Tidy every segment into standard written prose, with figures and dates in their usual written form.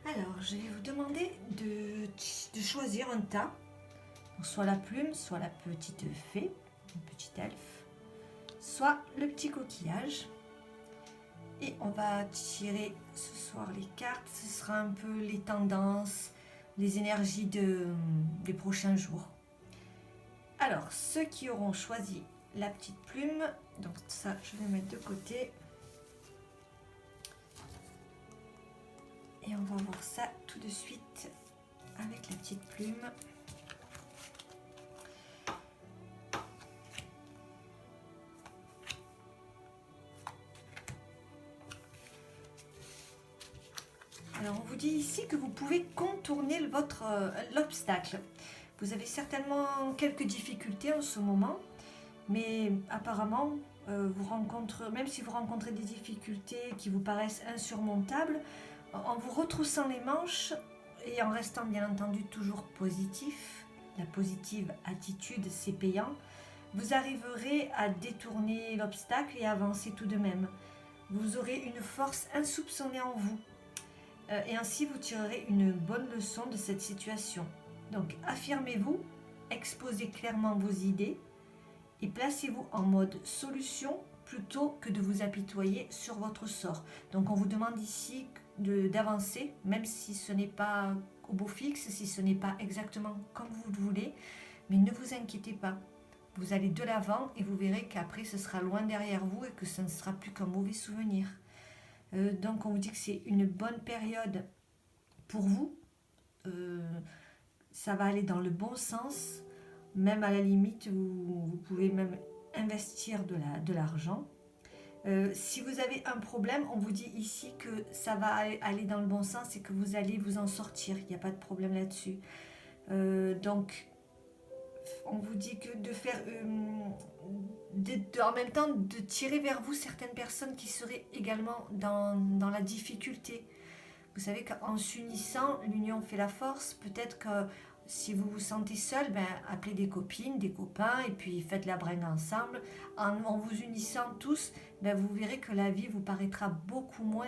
Alors, je vais vous demander de choisir un tas, donc soit la plume, soit la petite fée, une petite elfe, soit le petit coquillage. Et on va tirer ce soir les cartes, ce sera un peu les tendances, les énergies des prochains jours. Alors, ceux qui auront choisi la petite plume, donc ça je vais mettre de côté. Et on va voir ça tout de suite avec la petite plume. Alors on vous dit ici que vous pouvez contourner l'obstacle. Vous avez certainement quelques difficultés en ce moment, mais apparemment, même si vous rencontrez des difficultés qui vous paraissent insurmontables, en vous retroussant les manches et en restant bien entendu toujours positif, la positive attitude c'est payant, vous arriverez à détourner l'obstacle et à avancer tout de même. Vous aurez une force insoupçonnée en vous et ainsi vous tirerez une bonne leçon de cette situation. Donc affirmez-vous, exposez clairement vos idées et placez-vous en mode solution plutôt que de vous apitoyer sur votre sort. Donc on vous demande ici d'avancer, même si ce n'est pas au beau fixe, si ce n'est pas exactement comme vous le voulez, mais ne vous inquiétez pas. Vous allez de l'avant et vous verrez qu'après ce sera loin derrière vous et que ce ne sera plus qu'un mauvais souvenir. Donc on vous dit que c'est une bonne période pour vous. Ça va aller dans le bon sens. Même à la limite, vous pouvez même investir de l'argent. Si vous avez un problème, on vous dit ici que ça va aller dans le bon sens et que vous allez vous en sortir. Il n'y a pas de problème là-dessus. Donc, on vous dit que de faire, en même temps, de tirer vers vous certaines personnes qui seraient également dans la difficulté. Vous savez qu'en s'unissant, l'union fait la force. Peut-être que si vous vous sentez seul, appelez des copines, des copains et puis faites la bringue ensemble. En vous unissant tous, vous verrez que la vie vous paraîtra beaucoup moins...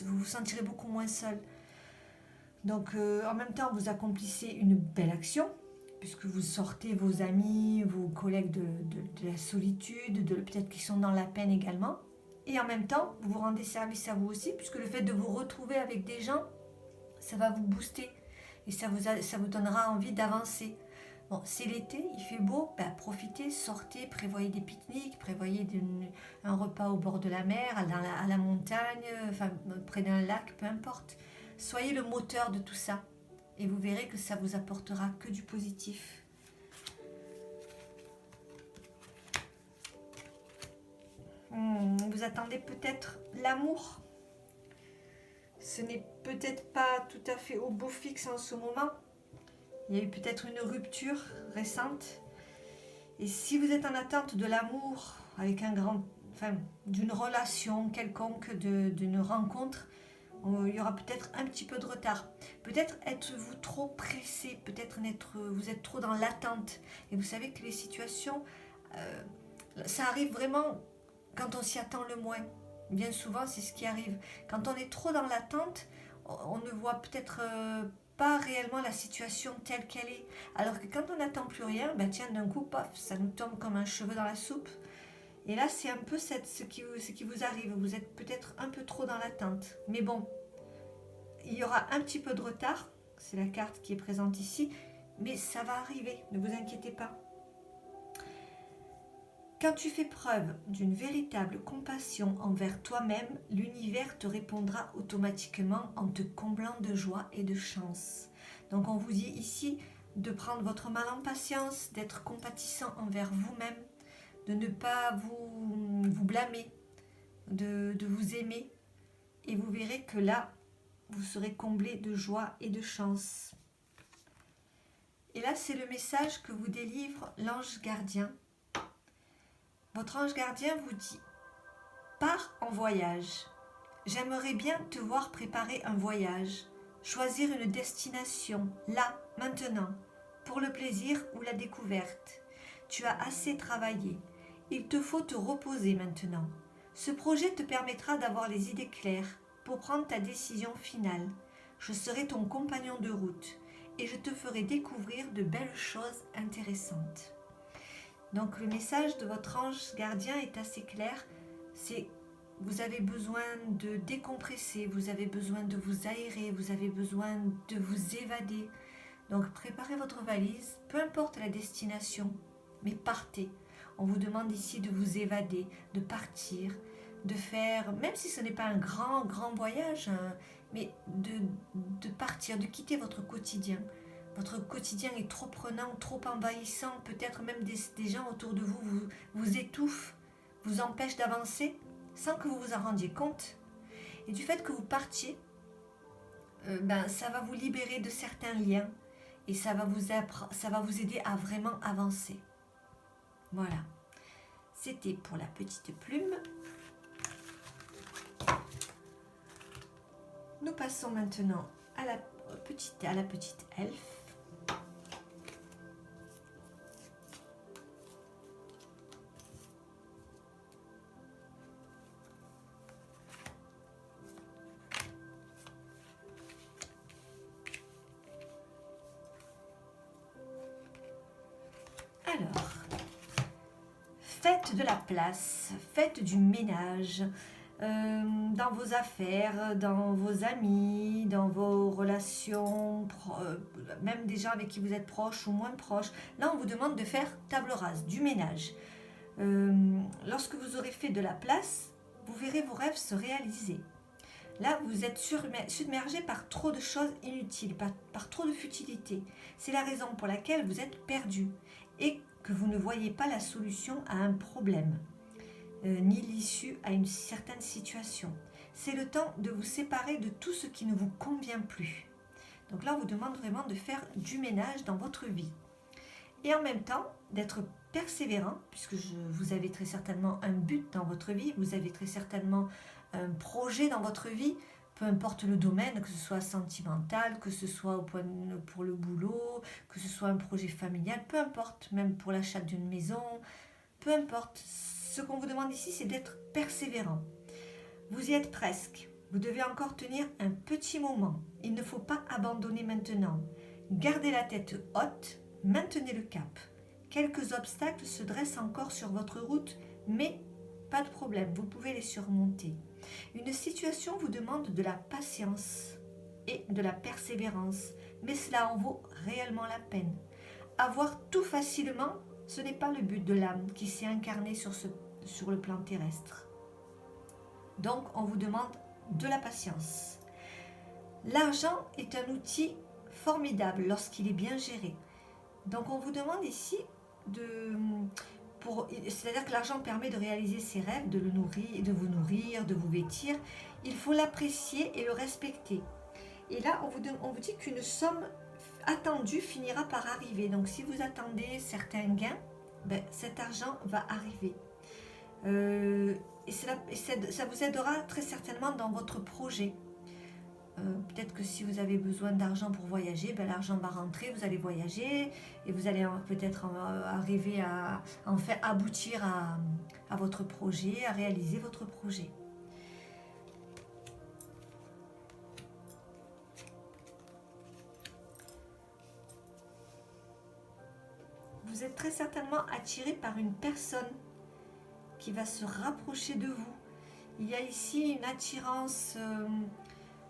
Vous vous sentirez beaucoup moins seul. Donc en même temps, vous accomplissez une belle action puisque vous sortez vos amis, vos collègues de la solitude, peut-être qu'ils sont dans la peine également. Et en même temps, vous vous rendez service à vous aussi, puisque le fait de vous retrouver avec des gens, ça va vous booster et ça vous donnera envie d'avancer. Bon, c'est l'été, il fait beau, profitez, sortez, prévoyez des pique-niques, prévoyez un repas au bord de la mer, à la montagne, enfin, près d'un lac, peu importe. Soyez le moteur de tout ça et vous verrez que ça vous apportera que du positif. Vous attendez peut-être l'amour. Ce n'est peut-être pas tout à fait au beau fixe en ce moment. Il y a eu peut-être une rupture récente. Et si vous êtes en attente de l'amour, avec d'une relation quelconque, d'une rencontre, il y aura peut-être un petit peu de retard. Peut-être êtes-vous trop pressé, peut-être vous êtes trop dans l'attente. Et vous savez que les situations, ça arrive vraiment quand on s'y attend le moins. Bien souvent, c'est ce qui arrive. Quand on est trop dans l'attente, on ne voit peut-être pas réellement la situation telle qu'elle est. Alors que quand on n'attend plus rien, tiens, d'un coup, paf, ça nous tombe comme un cheveu dans la soupe. Et là, c'est un peu ce qui vous arrive. Vous êtes peut-être un peu trop dans l'attente. Mais bon, il y aura un petit peu de retard. C'est la carte qui est présente ici. Mais ça va arriver, ne vous inquiétez pas. Quand tu fais preuve d'une véritable compassion envers toi-même, l'univers te répondra automatiquement en te comblant de joie et de chance. Donc on vous dit ici de prendre votre mal en patience, d'être compatissant envers vous-même, de ne pas vous blâmer, de vous aimer. Et vous verrez que là, vous serez comblé de joie et de chance. Et là, c'est le message que vous délivre l'ange gardien. Votre ange gardien vous dit « Pars en voyage. J'aimerais bien te voir préparer un voyage, choisir une destination, là, maintenant, pour le plaisir ou la découverte. Tu as assez travaillé. Il te faut te reposer maintenant. Ce projet te permettra d'avoir les idées claires, pour prendre ta décision finale. Je serai ton compagnon de route et je te ferai découvrir de belles choses intéressantes. Donc le message de votre ange gardien est assez clair. C'est vous avez besoin de décompresser, vous avez besoin de vous aérer, vous avez besoin de vous évader. Donc préparez votre valise, peu importe la destination, mais partez. On vous demande ici de vous évader, de partir, de faire, même si ce n'est pas un grand voyage, hein, mais de partir, de quitter votre quotidien. Votre quotidien est trop prenant, trop envahissant, peut-être même des gens autour de vous étouffent, vous empêchent d'avancer sans que vous vous en rendiez compte. Et du fait que vous partiez, ça va vous libérer de certains liens et ça va vous aider à vraiment avancer. Voilà, c'était pour la petite plume. Nous passons maintenant à la petite elfe. Alors, faites de la place, faites du ménage dans vos affaires, dans vos amis, dans vos relations, même des gens avec qui vous êtes proches ou moins proches. Là, on vous demande de faire table rase, du ménage. Lorsque vous aurez fait de la place, vous verrez vos rêves se réaliser. Là, vous êtes submergé par trop de choses inutiles, par trop de futilité. C'est la raison pour laquelle vous êtes perdu et que vous ne voyez pas la solution à un problème, ni l'issue à une certaine situation. C'est le temps de vous séparer de tout ce qui ne vous convient plus. Donc là, on vous demande vraiment de faire du ménage dans votre vie. Et en même temps, d'être persévérant, puisque vous avez très certainement un but dans votre vie, vous avez très certainement un projet dans votre vie, peu importe le domaine, que ce soit sentimental, que ce soit pour le boulot, que ce soit un projet familial, peu importe, même pour l'achat d'une maison, peu importe. Ce qu'on vous demande ici, c'est d'être persévérant. Vous y êtes presque. Vous devez encore tenir un petit moment. Il ne faut pas abandonner maintenant. Gardez la tête haute, maintenez le cap. Quelques obstacles se dressent encore sur votre route, mais pas de problème, vous pouvez les surmonter. Une situation vous demande de la patience et de la persévérance, mais cela en vaut réellement la peine. Avoir tout facilement, ce n'est pas le but de l'âme qui s'est incarnée sur le plan terrestre. Donc, on vous demande de la patience. L'argent est un outil formidable lorsqu'il est bien géré. Donc, on vous demande ici c'est-à-dire que l'argent permet de réaliser ses rêves, de vous nourrir, de vous vêtir. Il faut l'apprécier et le respecter. Et là, on vous dit qu'une somme attendue finira par arriver. Donc, si vous attendez certains gains, cet argent va arriver. Et ça vous aidera très certainement dans votre projet. Peut-être que si vous avez besoin d'argent pour voyager, l'argent va rentrer, vous allez voyager et vous allez peut-être arriver à aboutir à votre projet, à réaliser votre projet. Vous êtes très certainement attiré par une personne qui va se rapprocher de vous. Il y a ici une attirance...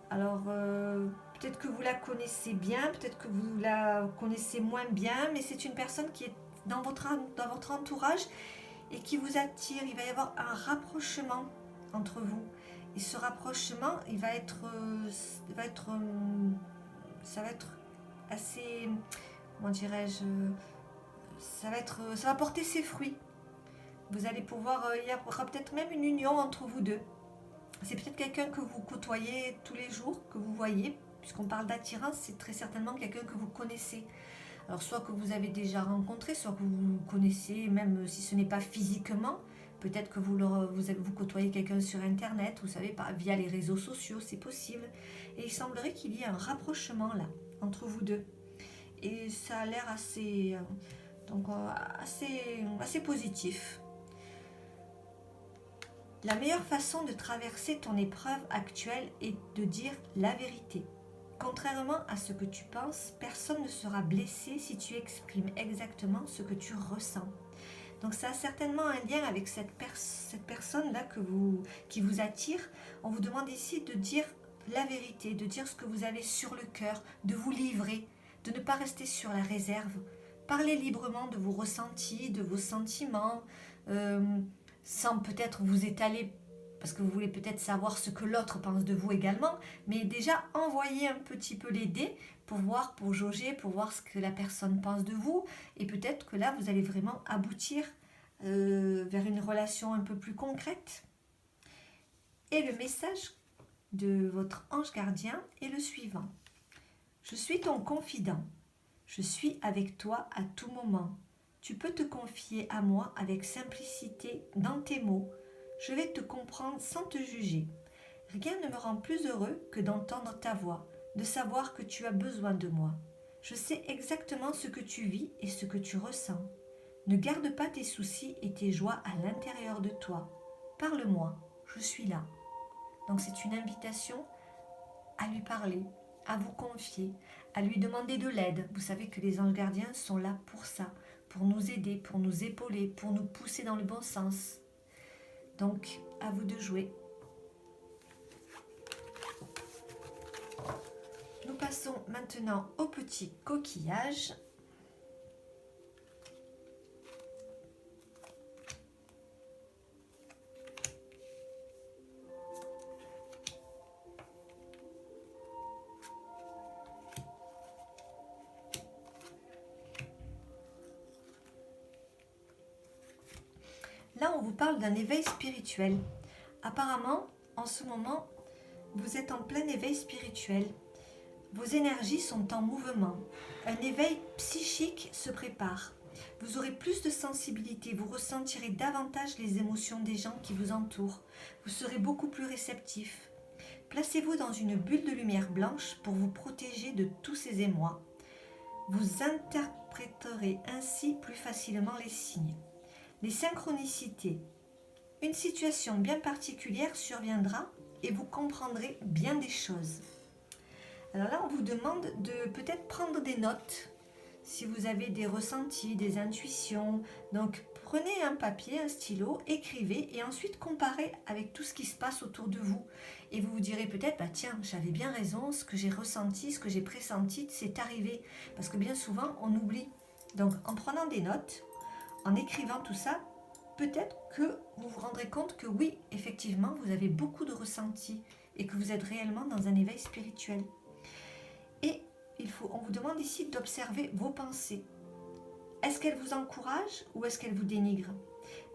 Alors, peut-être que vous la connaissez bien, peut-être que vous la connaissez moins bien, mais c'est une personne qui est dans votre entourage et qui vous attire. Il va y avoir un rapprochement entre vous. Et ce rapprochement, ça va être assez, comment dirais-je, ça va porter ses fruits. Vous allez pouvoir, il y aura peut-être même une union entre vous deux. C'est peut-être quelqu'un que vous côtoyez tous les jours, que vous voyez, puisqu'on parle d'attirance, c'est très certainement quelqu'un que vous connaissez. Alors soit que vous avez déjà rencontré, soit que vous connaissez, même si ce n'est pas physiquement, peut-être que vous côtoyez quelqu'un sur Internet, vous savez, via les réseaux sociaux, c'est possible. Et il semblerait qu'il y ait un rapprochement là, entre vous deux. Et ça a l'air assez positif. La meilleure façon de traverser ton épreuve actuelle est de dire la vérité. Contrairement à ce que tu penses, personne ne sera blessé si tu exprimes exactement ce que tu ressens. Donc ça a certainement un lien avec cette personne-là qui vous attire. On vous demande ici de dire la vérité, de dire ce que vous avez sur le cœur, de vous livrer, de ne pas rester sur la réserve. Parlez librement de vos ressentis, de vos sentiments, sans peut-être vous étaler, parce que vous voulez peut-être savoir ce que l'autre pense de vous également, mais déjà envoyez un petit peu les dés pour voir, pour jauger, pour voir ce que la personne pense de vous, et peut-être que là vous allez vraiment aboutir vers une relation un peu plus concrète. Et le message de votre ange gardien est le suivant. Je suis ton confident. Je suis avec toi à tout moment. Tu peux te confier à moi avec simplicité dans tes mots. Je vais te comprendre sans te juger. Rien ne me rend plus heureux que d'entendre ta voix, de savoir que tu as besoin de moi. Je sais exactement ce que tu vis et ce que tu ressens. Ne garde pas tes soucis et tes joies à l'intérieur de toi. Parle-moi, je suis là. Donc c'est une invitation à lui parler, à vous confier, à lui demander de l'aide. Vous savez que les anges gardiens sont là pour ça, pour nous aider, pour nous épauler, pour nous pousser dans le bon sens. Donc, à vous de jouer. Nous passons maintenant au petit coquillage. Là, on vous parle d'un éveil spirituel. Apparemment, en ce moment, vous êtes en plein éveil spirituel. Vos énergies sont en mouvement. Un éveil psychique se prépare. Vous aurez plus de sensibilité, vous ressentirez davantage les émotions des gens qui vous entourent. Vous serez beaucoup plus réceptif. Placez-vous dans une bulle de lumière blanche pour vous protéger de tous ces émois. Vous interpréterez ainsi plus facilement les signes. Les synchronicités. Une situation bien particulière surviendra et vous comprendrez bien des choses. Alors là, on vous demande de peut-être prendre des notes si vous avez des ressentis, des intuitions. Donc, prenez un papier, un stylo, écrivez et ensuite comparez avec tout ce qui se passe autour de vous. Et vous vous direz peut-être, bah tiens, j'avais bien raison, ce que j'ai ressenti, ce que j'ai pressenti, c'est arrivé. Parce que bien souvent, on oublie. Donc, en prenant des notes, en écrivant tout ça, peut-être que vous vous rendrez compte que oui, effectivement, vous avez beaucoup de ressentis et que vous êtes réellement dans un éveil spirituel. Et on vous demande ici d'observer vos pensées. Est-ce qu'elles vous encouragent ou est-ce qu'elles vous dénigrent?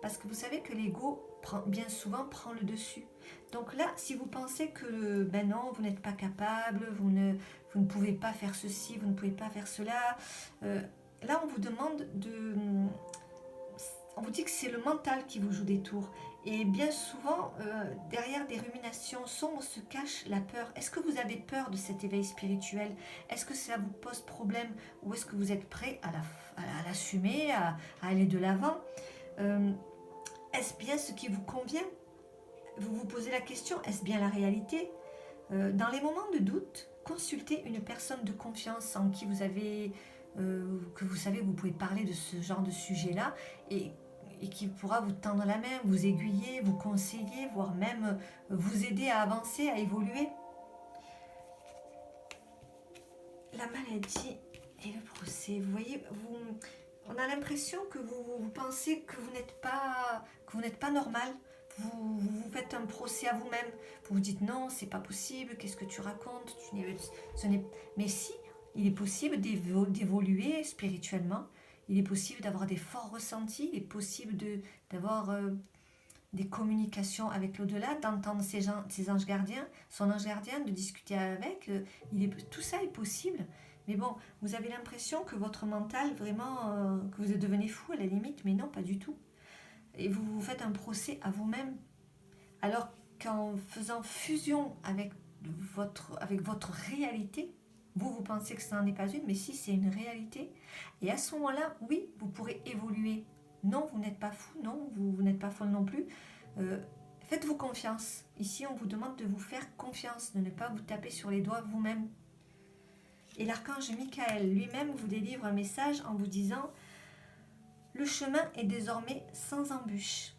Parce que vous savez que l'ego, bien souvent, prend le dessus. Donc là, si vous pensez que ben non, vous n'êtes pas capable, vous ne pouvez pas faire ceci, vous ne pouvez pas faire cela, là on vous demande de... On vous dit que c'est le mental qui vous joue des tours. Et bien souvent, derrière des ruminations sombres se cache la peur. Est-ce que vous avez peur de cet éveil spirituel? Est-ce que ça vous pose problème? Ou est-ce que vous êtes prêt à l'assumer, à aller de l'avant? Est-ce bien ce qui vous convient? Vous vous posez la question, est-ce bien la réalité? Dans les moments de doute, consultez une personne de confiance en qui vous avez... que vous savez, vous pouvez parler de ce genre de sujet-là et qui pourra vous tendre la main, vous aiguiller, vous conseiller, voire même vous aider à avancer, à évoluer. La maladie et le procès, vous voyez, on a l'impression que vous pensez que vous n'êtes pas normal. Vous faites un procès à vous-même. Vous vous dites non, c'est pas possible, qu'est-ce que tu racontes? Mais si, il est possible d'évoluer spirituellement. Il est possible d'avoir des forts ressentis, il est possible d'avoir des communications avec l'au-delà, d'entendre ses anges gardiens, son ange gardien, de discuter avec. Tout ça est possible. Mais bon, vous avez l'impression que votre mental, vraiment, que vous devenez fou à la limite, mais non, pas du tout. Et vous faites un procès à vous-même. Alors qu'en faisant fusion avec votre réalité, vous pensez que ça n'en est pas une, mais si, c'est une réalité. Et à ce moment-là, oui, vous pourrez évoluer. Non, vous n'êtes pas fou, non, vous n'êtes pas folle non plus. faites-vous confiance. Ici, on vous demande de vous faire confiance, de ne pas vous taper sur les doigts vous-même. Et l'archange Michael lui-même vous délivre un message en vous disant « Le chemin est désormais sans embûche.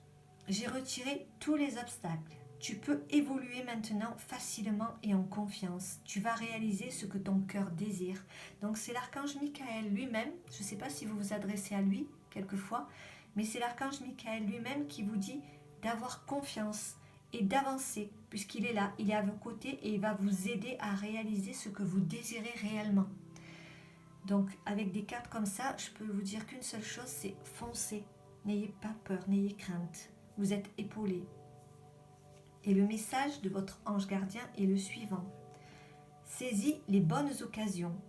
J'ai retiré tous les obstacles. Tu peux évoluer maintenant facilement et en confiance. Tu vas réaliser ce que ton cœur désire. » Donc c'est l'archange Michael lui-même, je ne sais pas si vous vous adressez à lui quelquefois, mais c'est l'archange Michael lui-même qui vous dit d'avoir confiance et d'avancer, puisqu'il est là, il est à vos côtés et il va vous aider à réaliser ce que vous désirez réellement. Donc avec des cartes comme ça, je peux vous dire qu'une seule chose, c'est foncez. N'ayez pas peur, n'ayez crainte. Vous êtes épaulé. Et le message de votre ange gardien est le suivant. Saisis les bonnes occasions.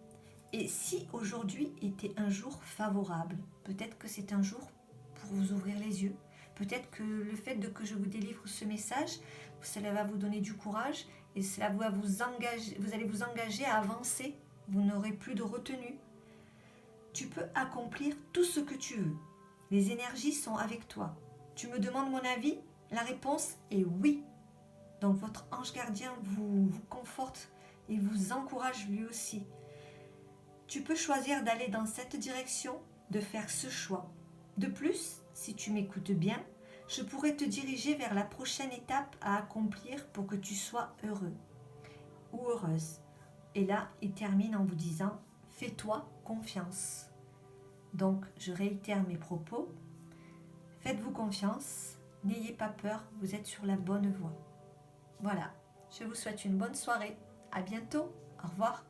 Et si aujourd'hui était un jour favorable, peut-être que c'est un jour pour vous ouvrir les yeux. Peut-être que le fait que je vous délivre ce message, cela va vous donner du courage et cela va vous engager, vous allez vous engager à avancer. Vous n'aurez plus de retenue. Tu peux accomplir tout ce que tu veux. Les énergies sont avec toi. Tu me demandes mon avis? La réponse est oui. Donc votre ange gardien vous conforte et vous encourage lui aussi. Tu peux choisir d'aller dans cette direction, de faire ce choix. De plus, si tu m'écoutes bien, je pourrais te diriger vers la prochaine étape à accomplir pour que tu sois heureux ou heureuse. Et là, il termine en vous disant « Fais-toi confiance ». Donc, je réitère mes propos. Faites-vous confiance, n'ayez pas peur, vous êtes sur la bonne voie. Voilà, je vous souhaite une bonne soirée. À bientôt, au revoir.